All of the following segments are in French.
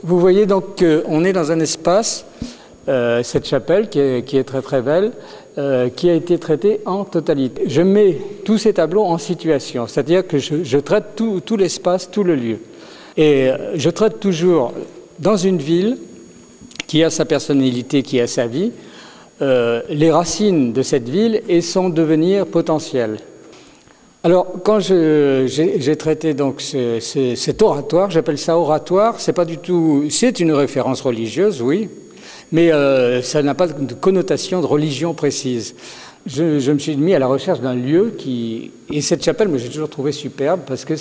Vous voyez donc qu'on est dans un espace, cette chapelle qui est très très belle, qui a été traitée en totalité. Je mets tous ces tableaux en situation, c'est-à-dire que je traite tout l'espace, tout le lieu. Et je traite toujours dans une ville qui a sa personnalité, qui a sa vie, les racines de cette ville et son devenir potentiel. Alors, quand j'ai traité donc cet oratoire, j'appelle ça oratoire, c'est pas du tout, c'est une référence religieuse, oui, mais ça n'a pas de connotation de religion précise. Je me suis mis à la recherche d'un lieu et cette chapelle, moi j'ai toujours trouvé superbe parce que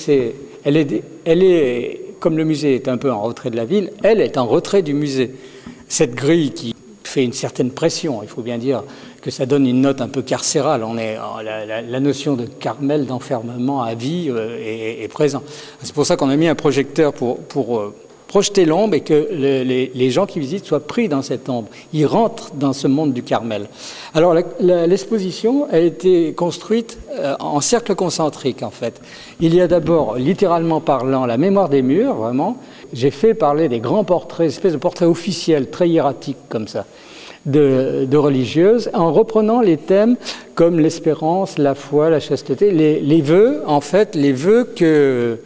elle est, comme le musée est un peu en retrait de la ville, elle est en retrait du musée. Cette grille qui fait une certaine pression, il faut bien dire que ça donne une note un peu carcérale. La notion de Carmel, d'enfermement à vie est présent. C'est pour ça qu'on a mis un projecteur pour projeter l'ombre et que les gens qui visitent soient pris dans cette ombre. Ils rentrent dans ce monde du Carmel. Alors l'exposition a été construite en cercle concentrique en fait. Il y a d'abord, littéralement parlant, la mémoire des murs, vraiment. J'ai fait parler des grands portraits, espèces de portraits officiels, très hiératiques comme ça, de religieuses, en reprenant les thèmes comme l'espérance, la foi, la chasteté, les vœux, en fait, les vœux que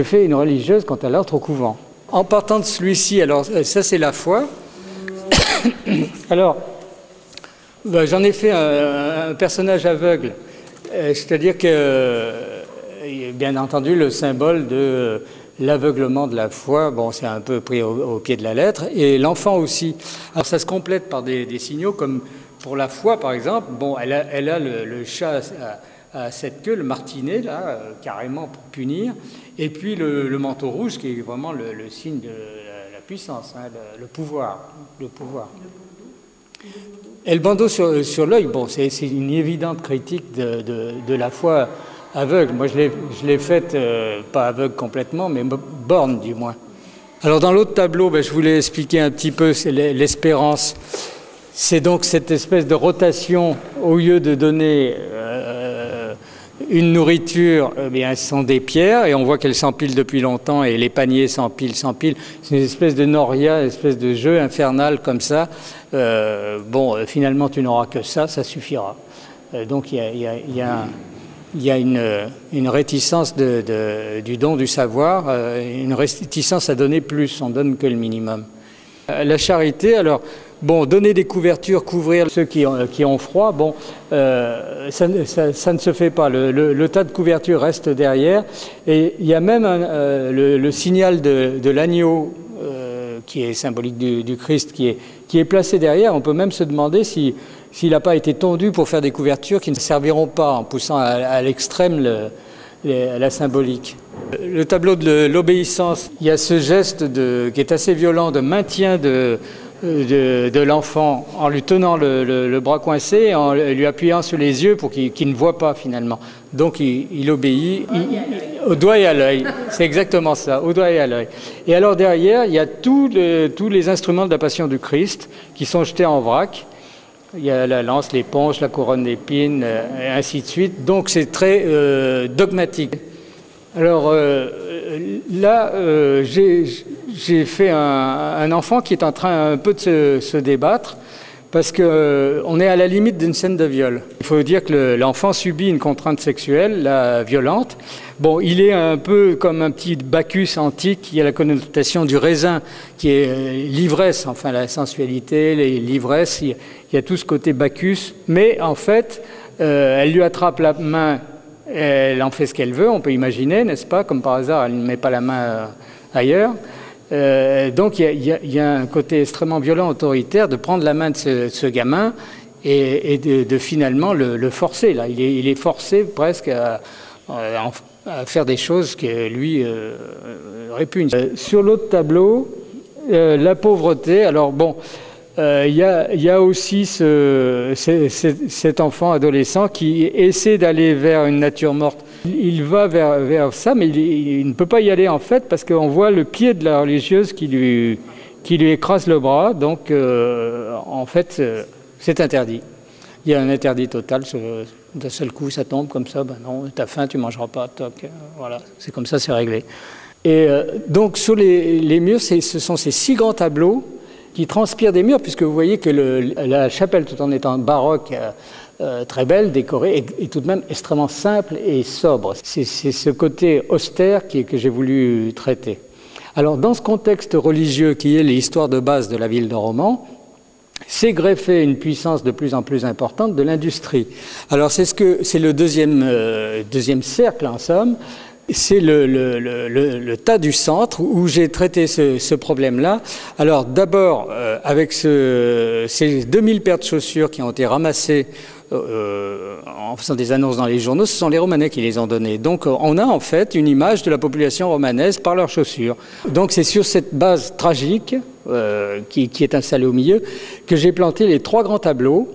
fait une religieuse quand elle entre au couvent. En partant de celui-ci, alors ça c'est la foi. Alors, j'en ai fait un personnage aveugle, c'est-à-dire que, bien entendu, le symbole de l'aveuglement de la foi, bon, c'est un peu pris au pied de la lettre, et l'enfant aussi. Alors ça se complète par des signaux comme pour la foi, par exemple. Bon, elle a le chat à cette queue, le martinet, là, carrément pour punir, et puis le manteau rouge qui est vraiment le signe de la puissance, hein, le pouvoir. Et le bandeau sur l'œil, bon, c'est une évidente critique de la foi aveugle. Moi, je l'ai faite, pas aveugle complètement, mais borne du moins. Alors, dans l'autre tableau, je voulais expliquer un petit peu l'espérance. C'est donc cette espèce de rotation, au lieu de donner une nourriture, ce sont des pierres, et on voit qu'elles s'empilent depuis longtemps, et les paniers s'empilent. C'est une espèce de noria, une espèce de jeu infernal comme ça. Finalement, tu n'auras que ça suffira. Donc, il y a une réticence du don du savoir, une réticence à donner plus, on donne que le minimum. La charité, alors, donner des couvertures, couvrir ceux qui ont froid, ça ne se fait pas. Le tas de couvertures reste derrière, et il y a même le signal de l'agneau, qui est symbolique du Christ, qui est placé derrière. On peut même se demander s'il n'a pas été tondu pour faire des couvertures qui ne serviront pas en poussant à l'extrême la symbolique. Le tableau de l'obéissance, il y a ce geste qui est assez violent de maintien de l'enfant en lui tenant le bras coincé, en lui appuyant sur les yeux pour qu'il ne voit pas finalement. Donc il obéit au doigt et à l'œil. C'est exactement ça, au doigt et à l'œil. Et alors derrière, il y a tous les instruments de la Passion du Christ qui sont jetés en vrac. Il y a la lance, l'éponge, la couronne d'épines, et ainsi de suite. Donc c'est très dogmatique. Alors là, j'ai fait un enfant qui est en train un peu de se débattre parce qu'on est à la limite d'une scène de viol. Il faut dire que l'enfant subit une contrainte sexuelle, violente. Il est un peu comme un petit Bacchus antique. Il y a la connotation du raisin qui est l'ivresse, enfin la sensualité, l'ivresse. Il y a tout ce côté Bacchus. Mais en fait, elle lui attrape la main. Elle en fait ce qu'elle veut, on peut imaginer, n'est-ce pas? Comme par hasard, elle ne met pas la main ailleurs. Donc il y a un côté extrêmement violent, autoritaire, de prendre la main de ce gamin et de finalement le forcer. Là. Il est forcé presque à faire des choses que lui répugne. Sur l'autre tableau, la pauvreté, alors il y a aussi cet enfant adolescent qui essaie d'aller vers une nature morte. Il va vers ça, mais il ne peut pas y aller en fait parce qu'on voit le pied de la religieuse qui lui écrase le bras. Donc en fait, c'est interdit. Il y a un interdit total. D'un seul coup, ça tombe comme ça. Non, t'as faim, tu mangeras pas. Toc, voilà, c'est comme ça, c'est réglé. Et donc sur les murs, ce sont ces 6 grands tableaux qui transpirent des murs, puisque vous voyez que la chapelle, tout en étant baroque, très belle, décorée, est tout de même extrêmement simple et sobre. C'est ce côté austère que j'ai voulu traiter. Alors dans ce contexte religieux qui est l'histoire de base de la ville de Romans, s'est greffée une puissance de plus en plus importante de l'industrie. Alors c'est le deuxième cercle en somme. C'est le tas du centre où j'ai traité ce problème-là. Alors d'abord, avec ces 2000 paires de chaussures qui ont été ramassées en faisant des annonces dans les journaux, ce sont les Romanais qui les ont données. Donc on a en fait une image de la population romanaise par leurs chaussures. Donc c'est sur cette base tragique qui est installée au milieu que j'ai planté les 3 grands tableaux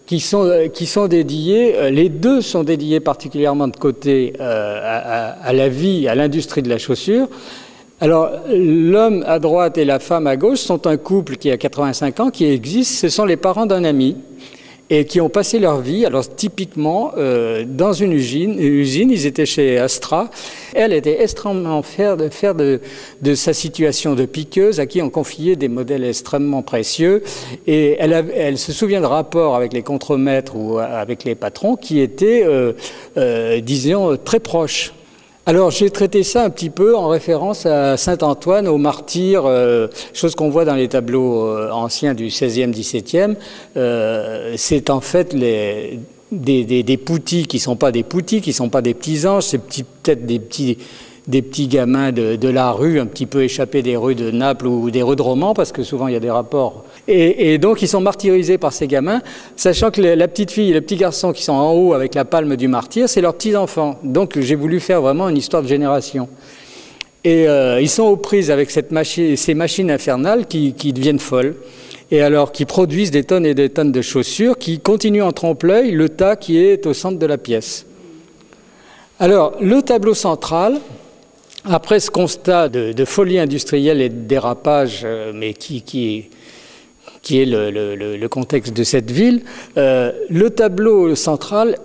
qui sont dédiés, les 2 sont dédiés particulièrement de côté à la vie, à l'industrie de la chaussure. Alors, l'homme à droite et la femme à gauche sont un couple qui a 85 ans, qui existe, ce sont les parents d'un ami, et qui ont passé leur vie, alors typiquement, dans une usine, ils étaient chez Astra. Elle était extrêmement fière de sa situation de piqueuse, à qui on confiait des modèles extrêmement précieux, et elle se souvient de rapports avec les contremaîtres ou avec les patrons qui étaient, disons, très proches. Alors j'ai traité ça un petit peu en référence à Saint-Antoine, au martyr, chose qu'on voit dans les tableaux anciens du XVIe, XVIIe. C'est en fait des poutis qui ne sont pas des poutis, qui ne sont pas des petits anges, c'est peut-être des petits gamins de la rue, un petit peu échappés des rues de Naples ou des rues de Romans, parce que souvent il y a des rapports. Et donc ils sont martyrisés par ces gamins, sachant que la petite fille et le petit garçon qui sont en haut avec la palme du martyr, c'est leurs petits-enfants. Donc j'ai voulu faire vraiment une histoire de génération. Et ils sont aux prises avec ces machines infernales qui deviennent folles. Et alors qui produisent des tonnes et des tonnes de chaussures, qui continuent en trompe-l'œil le tas qui est au centre de la pièce. Alors le tableau central, après ce constat de folie industrielle et de dérapage, mais qui est le contexte de cette ville, le tableau central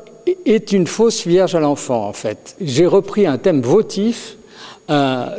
est une fausse Vierge à l'enfant, en fait. J'ai repris un thème votif,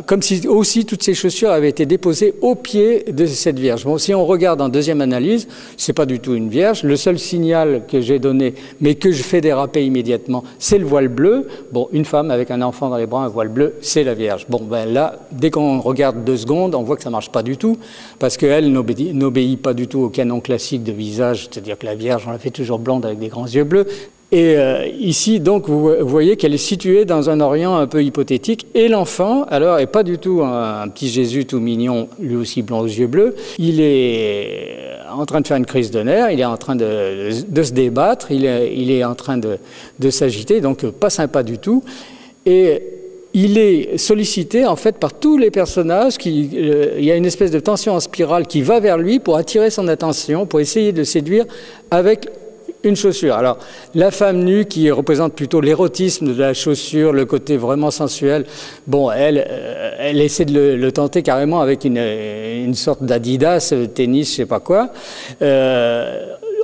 comme si aussi toutes ces chaussures avaient été déposées au pied de cette Vierge. Bon, si on regarde en deuxième analyse, c'est pas du tout une Vierge. Le seul signal que j'ai donné, mais que je fais déraper immédiatement, c'est le voile bleu. Bon, une femme avec un enfant dans les bras, un voile bleu, c'est la Vierge. Bon, ben là, dès qu'on regarde 2 secondes, on voit que ça marche pas du tout, parce qu'elle n'obéit pas du tout au canon classique de visage, c'est-à-dire que la Vierge, on la fait toujours blonde avec des grands yeux bleus. Et ici, donc, vous voyez qu'elle est située dans un Orient un peu hypothétique. Et l'enfant, alors, n'est pas du tout un petit Jésus tout mignon, lui aussi blond aux yeux bleus. Il est en train de faire une crise de nerfs, il est en train de se débattre, il est en train de s'agiter, donc pas sympa du tout. Et il est sollicité, en fait, par tous les personnages. Il y a une espèce de tension en spirale qui va vers lui pour attirer son attention, pour essayer de le séduire avec une chaussure. Alors, la femme nue qui représente plutôt l'érotisme de la chaussure, le côté vraiment sensuel, bon, elle essaie de le tenter carrément avec une sorte d'Adidas, tennis, je sais pas quoi.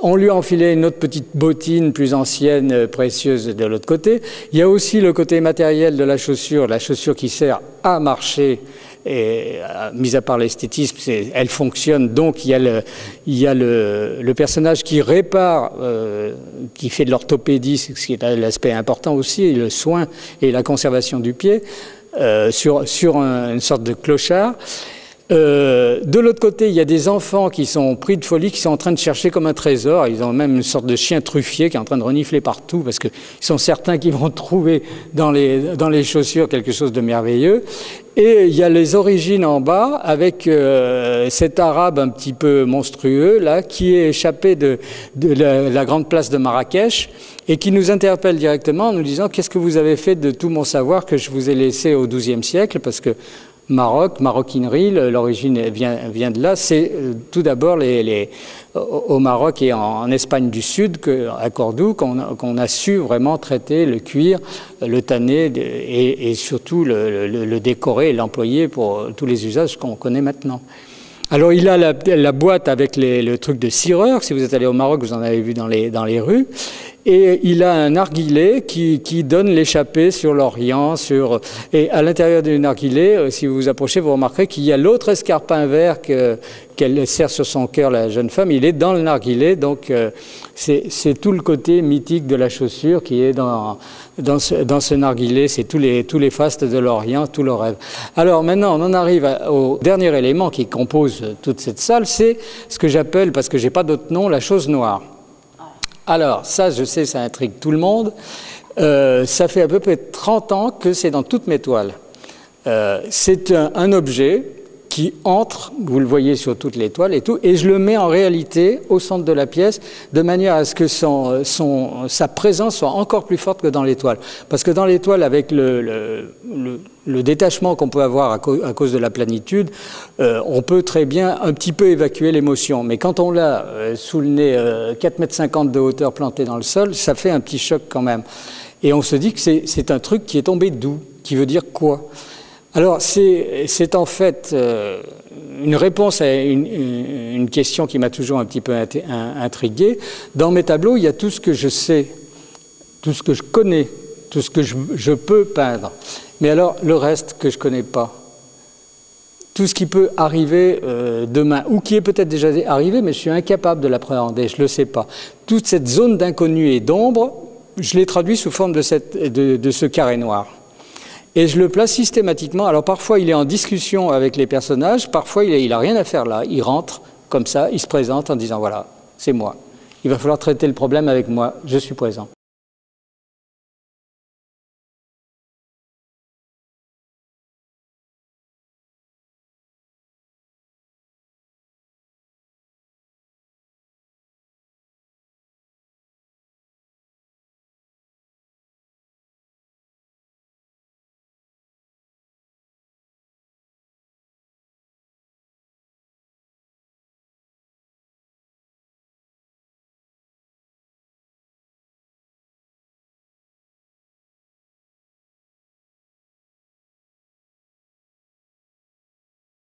On lui a enfilé une autre petite bottine plus ancienne, précieuse de l'autre côté. Il y a aussi le côté matériel de la chaussure qui sert à marcher. Et mis à part l'esthétisme, elle fonctionne. Donc il y a le personnage qui répare, qui fait de l'orthopédie, ce qui est l'aspect important aussi, le soin et la conservation du pied, sur une sorte de clochard. De l'autre côté, il y a des enfants qui sont pris de folie, qui sont en train de chercher comme un trésor. Ils ont même une sorte de chien truffier qui est en train de renifler partout parce qu'ils sont certains qu'ils vont trouver dans les chaussures quelque chose de merveilleux. Et il y a les origines en bas avec cet arabe un petit peu monstrueux là qui est échappé de la grande place de Marrakech et qui nous interpelle directement en nous disant « Qu'est-ce que vous avez fait de tout mon savoir que je vous ai laissé au XIIe siècle ?» Parce que maroquinerie, l'origine vient de là. C'est tout d'abord au Maroc et en Espagne du Sud, à Cordoue, qu'on a su vraiment traiter le cuir, le tanner et surtout le décorer et l'employer pour tous les usages qu'on connaît maintenant. Alors il a la boîte avec le truc de cireur. Si vous êtes allé au Maroc, vous en avez vu dans les rues. et il a un narguilé qui donne l'échappée sur l'Orient. Et à l'intérieur du narguilé, si vous vous approchez, vous remarquerez qu'il y a l'autre escarpin vert qu'elle serre sur son cœur, la jeune femme. Il est dans le narguilé, donc c'est tout le côté mythique de la chaussure qui est dans ce narguilé. C'est tous les fastes de l'Orient, tout le rêve. Alors maintenant, on en arrive au dernier élément qui compose toute cette salle, c'est ce que j'appelle, parce que j'ai pas d'autre nom, la chose noire. Alors, ça, je sais, ça intrigue tout le monde. Ça fait à peu près 30 ans que c'est dans toutes mes toiles. C'est un objet qui entre, vous le voyez sur toutes les toiles et tout, et je le mets en réalité au centre de la pièce, de manière à ce que sa présence soit encore plus forte que dans les toiles. Parce que dans les toiles, avec le détachement qu'on peut avoir à cause de la planitude, on peut très bien un petit peu évacuer l'émotion. Mais quand on l'a sous le nez 4,50 m de hauteur planté dans le sol, ça fait un petit choc quand même. Et on se dit que c'est un truc qui est tombé d'où, qui veut dire quoi? Alors, c'est en fait une réponse à une question qui m'a toujours un petit peu intrigué. Dans mes tableaux, il y a tout ce que je sais, tout ce que je connais, tout ce que je peux peindre. Mais alors, le reste que je ne connais pas, tout ce qui peut arriver demain, ou qui est peut-être déjà arrivé, mais je suis incapable de l'appréhender, je ne le sais pas. Toute cette zone d'inconnu et d'ombre, je l'ai traduit sous forme de ce carré noir. Et je le place systématiquement. Alors parfois il est en discussion avec les personnages, parfois il n'a rien à faire là. Il rentre comme ça, il se présente en disant voilà, c'est moi. Il va falloir traiter le problème avec moi, je suis présent.